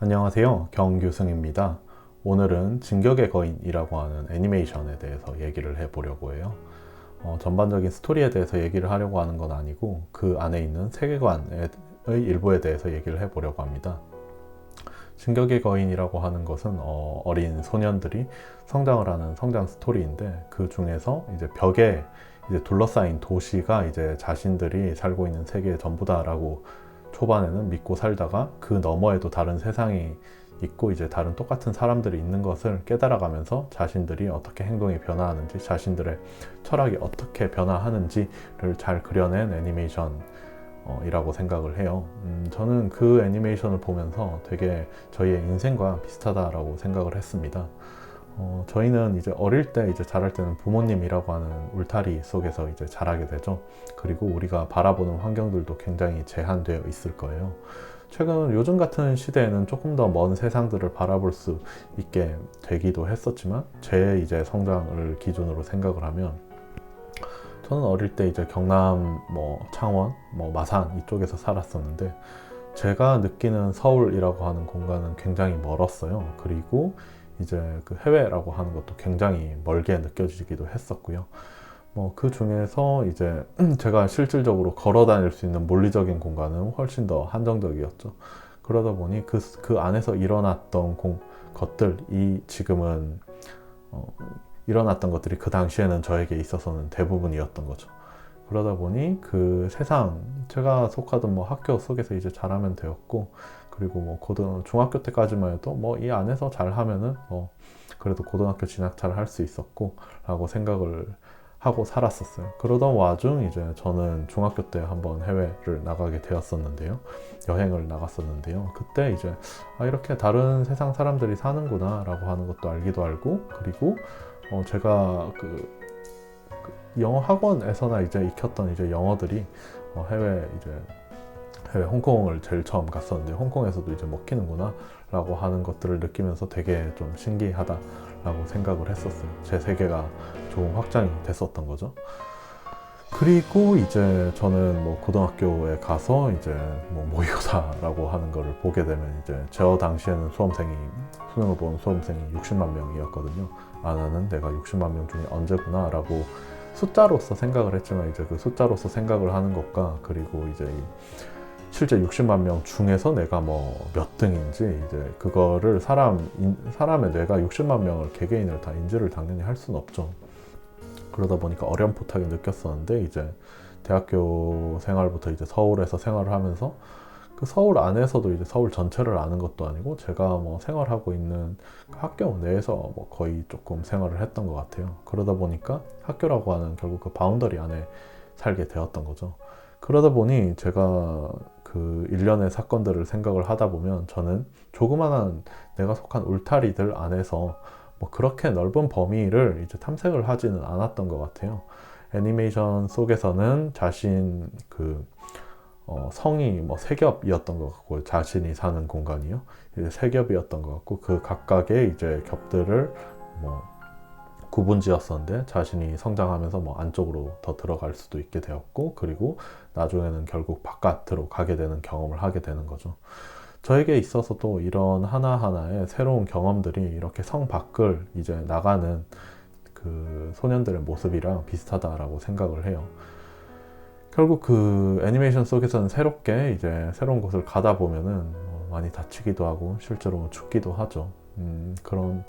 안녕하세요. 경규승입니다. 오늘은 진격의 거인이라고 하는 애니메이션에 대해서 얘기를 해보려고 해요. 전반적인 스토리에 대해서 얘기를 하려고 하는 건 아니고 그 안에 있는 세계관의 일부에 대해서 얘기를 해보려고 합니다. 진격의 거인이라고 하는 것은 어린 소년들이 성장을 하는 성장 스토리인데, 그 중에서 이제 벽에 이제 둘러싸인 도시가 이제 자신들이 살고 있는 세계의 전부다라고 초반에는 믿고 살다가, 그 너머에도 다른 세상이 있고 이제 다른 똑같은 사람들이 있는 것을 깨달아가면서 자신들이 어떻게 행동이 변화하는지, 자신들의 철학이 어떻게 변화하는지를 잘 그려낸 애니메이션 이라고 생각을 해요. 저는 그 애니메이션을 보면서 되게 저희의 인생과 비슷하다라고 생각을 했습니다. 저희는 이제 어릴 때, 이제 자랄 때는 부모님이라고 하는 울타리 속에서 이제 자라게 되죠. 그리고 우리가 바라보는 환경들도 굉장히 제한되어 있을 거예요. 요즘 같은 시대에는 조금 더 먼 세상들을 바라볼 수 있게 되기도 했었지만, 제 이제 성장을 기준으로 생각을 하면, 저는 어릴 때 이제 경남, 창원, 마산 이쪽에서 살았었는데, 제가 느끼는 서울이라고 하는 공간은 굉장히 멀었어요. 그리고 이제 그 해외라고 하는 것도 굉장히 멀게 느껴지기도 했었고요. 그 중에서 이제 제가 실질적으로 걸어 다닐 수 있는 물리적인 공간은 훨씬 더 한정적이었죠. 그러다 보니 그 안에서 일어났던 것들이 지금은 일어났던 것들이 그 당시에는 저에게 있어서는 대부분이었던 거죠. 그러다 보니 그 세상, 제가 속하던 학교 속에서 이제 자라면 되었고, 그리고 중학교 때까지만 해도 이 안에서 잘 하면은 그래도 고등학교 진학 잘 할 수 있었고 라고 생각을 하고 살았었어요. 그러던 와중 이제 저는 중학교 때 한번 해외를 나가게 되었었는데요. 여행을 나갔었는데요. 그때 이제 이렇게 다른 세상 사람들이 사는구나 라고 하는 것도 알기도 알고, 그리고 제가 영어 학원에서나 이제 익혔던 이제 영어들이 해외 홍콩을 제일 처음 갔었는데, 홍콩에서도 이제 먹히는구나 라고 하는 것들을 느끼면서 되게 좀 신기하다라고 생각을 했었어요. 제 세계가 조금 확장이 됐었던 거죠. 그리고 이제 저는 고등학교에 가서 이제 모의고사라고 하는 거를 보게 되면, 이제 저 당시에는 수능을 본 수험생이 60만 명이었거든요. 나는 내가 60만 명 중에 언제구나 라고 숫자로서 생각을 했지만, 이제 그 숫자로서 생각을 하는 것과, 그리고 이제 실제 60만 명 중에서 내가 몇 등인지, 이제 그거를 사람의 뇌가 60만 명을 개개인을 다 인지를 당연히 할 수는 없죠. 그러다 보니까 어렴풋하게 느꼈었는데, 이제 대학교 생활부터 이제 서울에서 생활을 하면서, 그 서울 안에서도 이제 서울 전체를 아는 것도 아니고, 제가 생활하고 있는 그 학교 내에서 거의 조금 생활을 했던 것 같아요. 그러다 보니까 학교라고 하는 결국 그 바운더리 안에 살게 되었던 거죠. 그러다 보니 제가 그 일련의 사건들을 생각을 하다 보면, 저는 조그만한 내가 속한 울타리들 안에서 그렇게 넓은 범위를 이제 탐색을 하지는 않았던 것 같아요. 애니메이션 속에서는 자신 성이 세겹이었던 것 같고, 자신이 사는 공간이요 이제 세겹이었던 것 같고, 그 각각의 이제 겹들을 구분지었었는데, 자신이 성장하면서 안쪽으로 더 들어갈 수도 있게 되었고, 그리고 나중에는 결국 바깥으로 가게 되는 경험을 하게 되는 거죠. 저에게 있어서도 이런 하나하나의 새로운 경험들이 이렇게 성 밖을 이제 나가는 그 소년들의 모습이랑 비슷하다라고 생각을 해요. 결국 그 애니메이션 속에서는 새롭게 이제 새로운 곳을 가다 보면은 많이 다치기도 하고 실제로 죽기도 하죠. 그런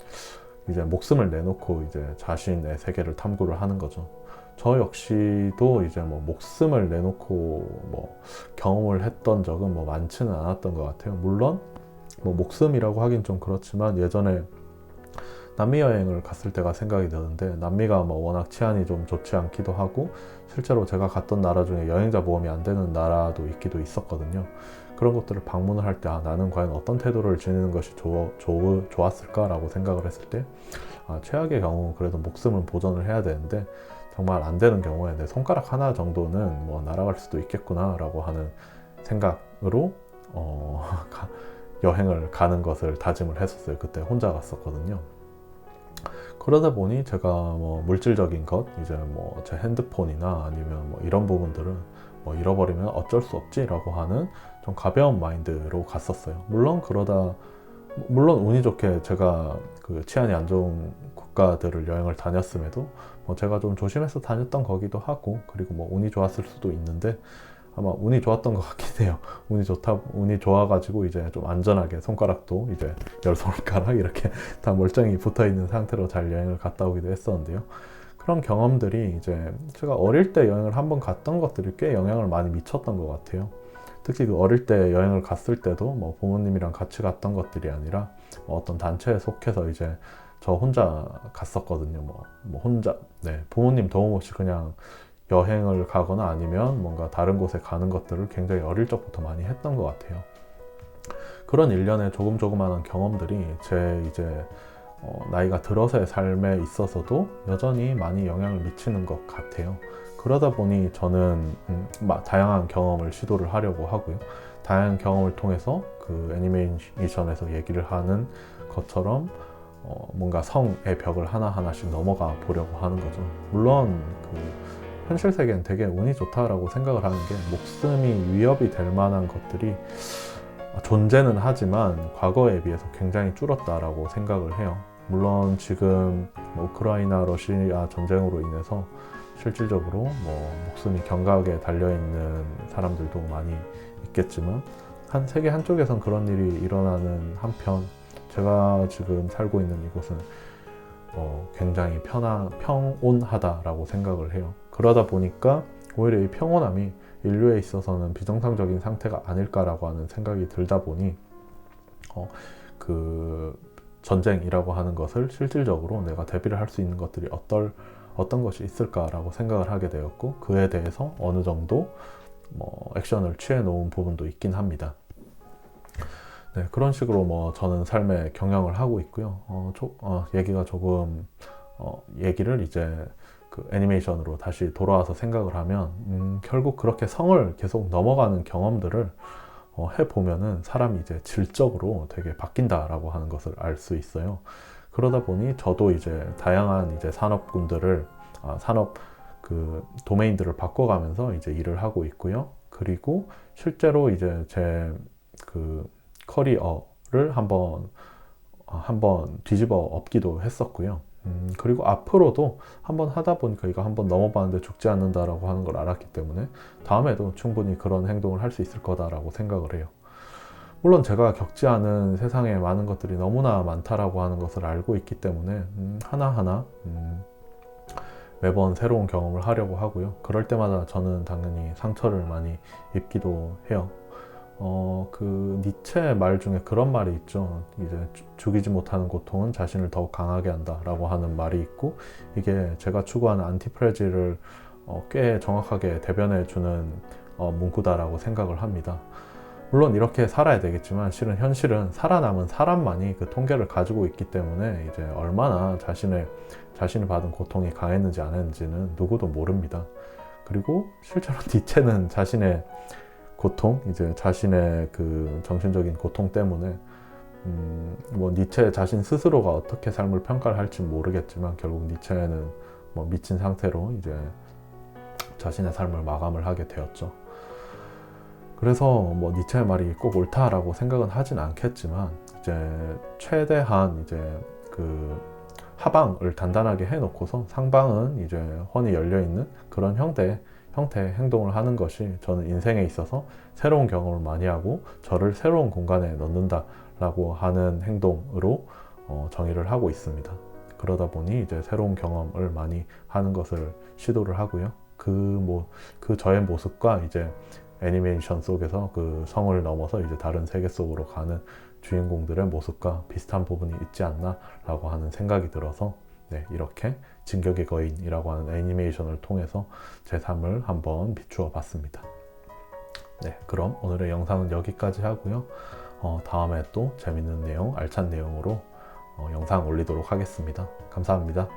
이제 목숨을 내놓고 이제 자신의 세계를 탐구를 하는 거죠. 저 역시도 이제 목숨을 내놓고 경험을 했던 적은 많지는 않았던 것 같아요. 물론 목숨이라고 하긴 좀 그렇지만, 예전에 남미 여행을 갔을 때가 생각이 드는데, 남미가 워낙 치안이 좀 좋지 않기도 하고, 실제로 제가 갔던 나라 중에 여행자 보험이 안 되는 나라도 있기도 있었거든요. 그런 것들을 방문을 할 때 나는 과연 어떤 태도를 지니는 것이 좋았을까라고 생각을 했을 때, 최악의 경우 그래도 목숨은 보존을 해야 되는데, 정말 안 되는 경우에 내 손가락 하나 정도는 날아갈 수도 있겠구나 라고 하는 생각으로 여행을 가는 것을 다짐을 했었어요. 그때 혼자 갔었거든요. 그러다 보니 제가 물질적인 것, 이제 제 핸드폰이나 아니면 이런 부분들은 잃어버리면 어쩔 수 없지라고 하는 좀 가벼운 마인드로 갔었어요. 물론 그러다 물론 운이 좋게 제가 그 치안이 안 좋은 국가들을 여행을 다녔음에도 뭐 제가 좀 조심해서 다녔던 거기도 하고, 그리고 뭐 운이 좋았을 수도 있는데 아마 운이 좋았던 것 같긴 해요. 운이 좋아가지고 이제 좀 안전하게 손가락도 이제 10손가락 이렇게 다 멀쩡히 붙어 있는 상태로 잘 여행을 갔다 오기도 했었는데요. 그런 경험들이 이제 제가 어릴 때 여행을 한번 갔던 것들이 꽤 영향을 많이 미쳤던 것 같아요. 특히 그 어릴 때 여행을 갔을 때도 뭐 부모님이랑 같이 갔던 것들이 아니라 어떤 단체에 속해서 이제 저 혼자 갔었거든요. 뭐 혼자, 네, 부모님 도움 없이 그냥 여행을 가거나 아니면 뭔가 다른 곳에 가는 것들을 굉장히 어릴 적부터 많이 했던 것 같아요. 그런 일련의 조그마한 경험들이 제 이제 나이가 들어서의 삶에 있어서도 여전히 많이 영향을 미치는 것 같아요. 그러다 보니 저는 다양한 경험을 시도를 하려고 하고요. 다양한 경험을 통해서 그 애니메이션에서 얘기를 하는 것처럼 뭔가 성의 벽을 하나하나씩 넘어가 보려고 하는 거죠. 물론 그 현실 세계는 되게 운이 좋다라고 생각을 하는 게, 목숨이 위협이 될 만한 것들이 존재는 하지만 과거에 비해서 굉장히 줄었다라고 생각을 해요. 물론 지금 우크라이나 러시아 전쟁으로 인해서 실질적으로 목숨이 경각에 달려있는 사람들도 많이 있겠지만, 한 세계 한쪽에선 그런 일이 일어나는 한편 제가 지금 살고 있는 이곳은 굉장히 평온하다라고 생각을 해요. 그러다 보니까 오히려 이 평온함이 인류에 있어서는 비정상적인 상태가 아닐까라고 하는 생각이 들다 보니 그 전쟁이라고 하는 것을 실질적으로 내가 대비를 할 수 있는 것들이 어떤 것이 있을까라고 생각을 하게 되었고, 그에 대해서 어느 정도 액션을 취해 놓은 부분도 있긴 합니다. 네, 그런 식으로 저는 삶의 경영을 하고 있고요. 얘기가 조금 얘기를 이제 그 애니메이션으로 다시 돌아와서 생각을 하면 결국 그렇게 성을 계속 넘어가는 경험들을 해보면은 사람이 이제 질적으로 되게 바뀐다라고 하는 것을 알 수 있어요. 그러다 보니 저도 이제 다양한 이제 산업 그 도메인들을 바꿔가면서 이제 일을 하고 있고요. 그리고 실제로 이제 제 그 커리어를 한번 뒤집어 엎기도 했었고요. 그리고 앞으로도 한번 하다 보니까 이거 한번 넘어봤는데 죽지 않는다라고 하는 걸 알았기 때문에 다음에도 충분히 그런 행동을 할 수 있을 거다라고 생각을 해요. 물론 제가 겪지 않은 세상에 많은 것들이 너무나 많다라고 하는 것을 알고 있기 때문에 하나하나 매번 새로운 경험을 하려고 하고요. 그럴 때마다 저는 당연히 상처를 많이 입기도 해요. 그 니체의 말 중에 그런 말이 있죠. 이제 죽이지 못하는 고통은 자신을 더욱 강하게 한다라고 하는 말이 있고, 이게 제가 추구하는 안티프레지를 꽤 정확하게 대변해주는 문구다라고 생각을 합니다. 물론 이렇게 살아야 되겠지만 실은 현실은 살아남은 사람만이 그 통계를 가지고 있기 때문에 이제 얼마나 자신이 받은 고통이 강했는지 안 했는지는 누구도 모릅니다. 그리고 실제로 니체는 자신의 고통, 이제 자신의 그 정신적인 고통 때문에 니체 자신 스스로가 어떻게 삶을 평가를 할지 모르겠지만 결국 니체는 미친 상태로 이제 자신의 삶을 마감을 하게 되었죠. 그래서 니체의 말이 꼭 옳다라고 생각은 하진 않겠지만 이제 최대한 이제 그 하방을 단단하게 해놓고서 상방은 이제 훤히 열려있는 그런 형태의 행동을 하는 것이 저는 인생에 있어서 새로운 경험을 많이 하고 저를 새로운 공간에 넣는다라고 하는 행동으로 정의를 하고 있습니다. 그러다 보니 이제 새로운 경험을 많이 하는 것을 시도를 하고요. 그 저의 모습과 이제 애니메이션 속에서 그 성을 넘어서 이제 다른 세계 속으로 가는 주인공들의 모습과 비슷한 부분이 있지 않나라고 하는 생각이 들어서 이렇게 진격의 거인이라고 하는 애니메이션을 통해서 제 삶을 한번 비추어 봤습니다. 그럼 오늘의 영상은 여기까지 하고요. 다음에 또 재밌는 내용, 알찬 내용으로 영상 올리도록 하겠습니다. 감사합니다.